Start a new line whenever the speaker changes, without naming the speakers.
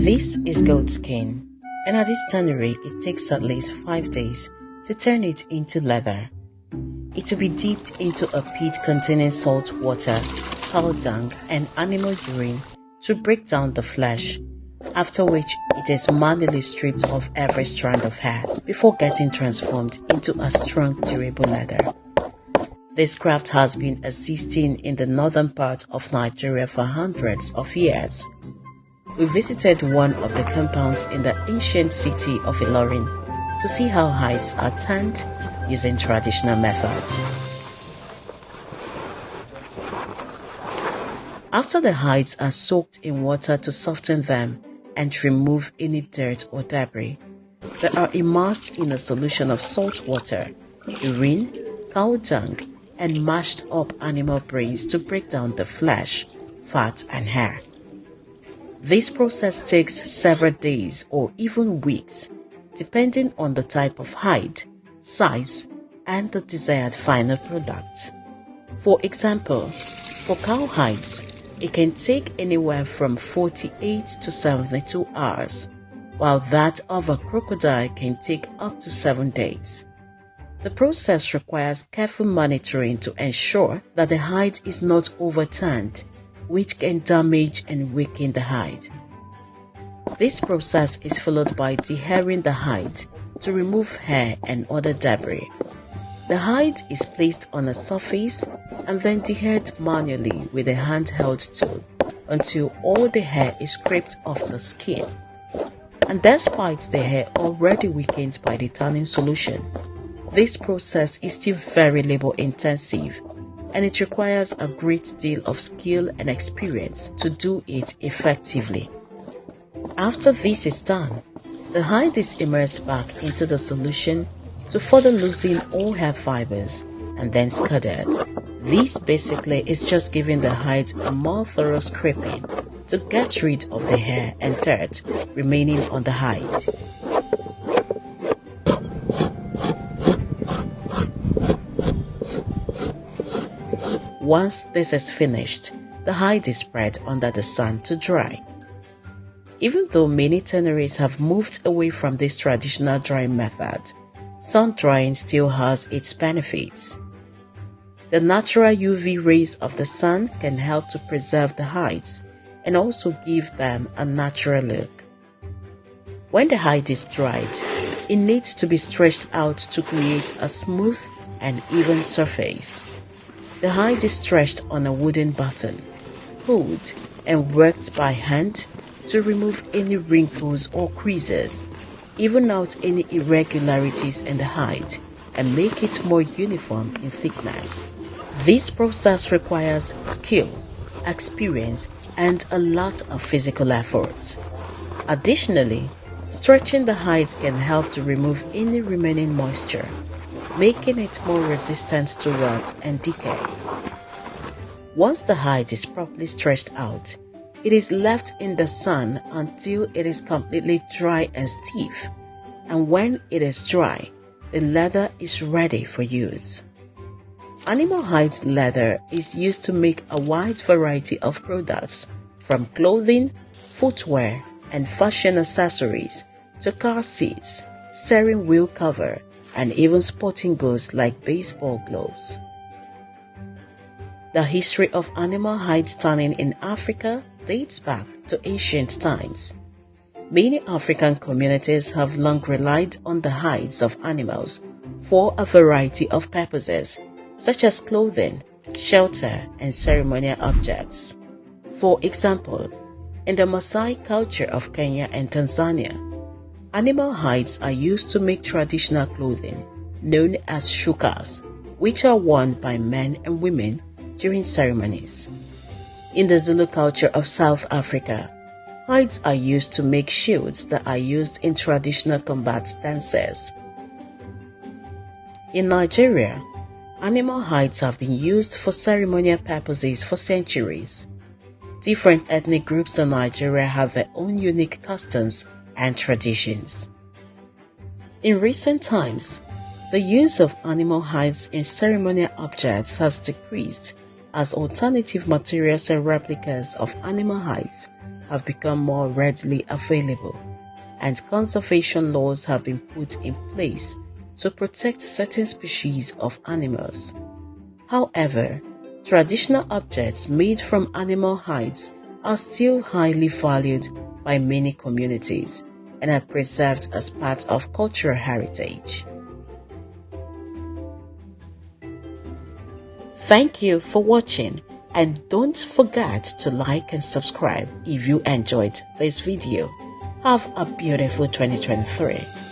This is goat skin, and at this tannery it takes at least 5 days to turn it into leather. It will be dipped into a pit containing salt water, cow dung, and animal urine to break down the flesh, after which it is manually stripped of every strand of hair before getting transformed into a strong, durable leather. This craft has been existing in the northern part of Nigeria for hundreds of years. We visited one of the compounds in the ancient city of Ilorin to see how hides are tanned using traditional methods. After the hides are soaked in water to soften them and remove any dirt or debris, they are immersed in a solution of salt water, urine, cow dung, and mashed up animal brains to break down the flesh, fat, and hair. This process takes several days or even weeks, depending on the type of hide, size, and the desired final product. For example, for cow hides, it can take anywhere from 48 to 72 hours, while that of a crocodile can take up to 7 days. The process requires careful monitoring to ensure that the hide is not overturned, which can damage and weaken the hide. This process is followed by dehairing the hide to remove hair and other debris. The hide is placed on a surface and then dehaired manually with a handheld tool until all the hair is scraped off the skin. And despite the hair already weakened by the tanning solution, this process is still very labor intensive, and it requires a great deal of skill and experience to do it effectively. After this is done, the hide is immersed back into the solution to further loosen all hair fibers and then scalded. This basically is just giving the hide a more thorough scraping to get rid of the hair and dirt remaining on the hide. Once this is finished, the hide is spread under the sun to dry. Even though many tanneries have moved away from this traditional drying method, sun drying still has its benefits. The natural UV rays of the sun can help to preserve the hides and also give them a natural look. When the hide is dried, it needs to be stretched out to create a smooth and even surface. The hide is stretched on a wooden batten, pulled and worked by hand to remove any wrinkles or creases, even out any irregularities in the hide, and make it more uniform in thickness. This process requires skill, experience, and a lot of physical effort. Additionally, stretching the hide can help to remove any remaining moisture, making it more resistant to rot and decay. Once the hide is properly stretched out, it is left in the sun until it is completely dry and stiff, and when it is dry, the leather is ready for use. Animal hide leather is used to make a wide variety of products, from clothing, footwear, and fashion accessories to car seats, steering wheel cover, and even sporting goods like baseball gloves. The history of animal hide tanning in Africa dates back to ancient times. Many African communities have long relied on the hides of animals for a variety of purposes, such as clothing, shelter, and ceremonial objects. For example, in the Maasai culture of Kenya and Tanzania, animal hides are used to make traditional clothing known as shukas, which are worn by men and women during ceremonies. In the Zulu culture of South Africa, hides are used to make shields that are used in traditional combat dances. In Nigeria, animal hides have been used for ceremonial purposes for centuries. Different ethnic groups in Nigeria have their own unique customs and traditions. In recent times, the use of animal hides in ceremonial objects has decreased as alternative materials and replicas of animal hides have become more readily available, and conservation laws have been put in place to protect certain species of animals. However, traditional objects made from animal hides are still highly valued by many communities and are preserved as part of cultural heritage. Thank you for watching, and don't forget to like and subscribe if you enjoyed this video. Have a beautiful 2023.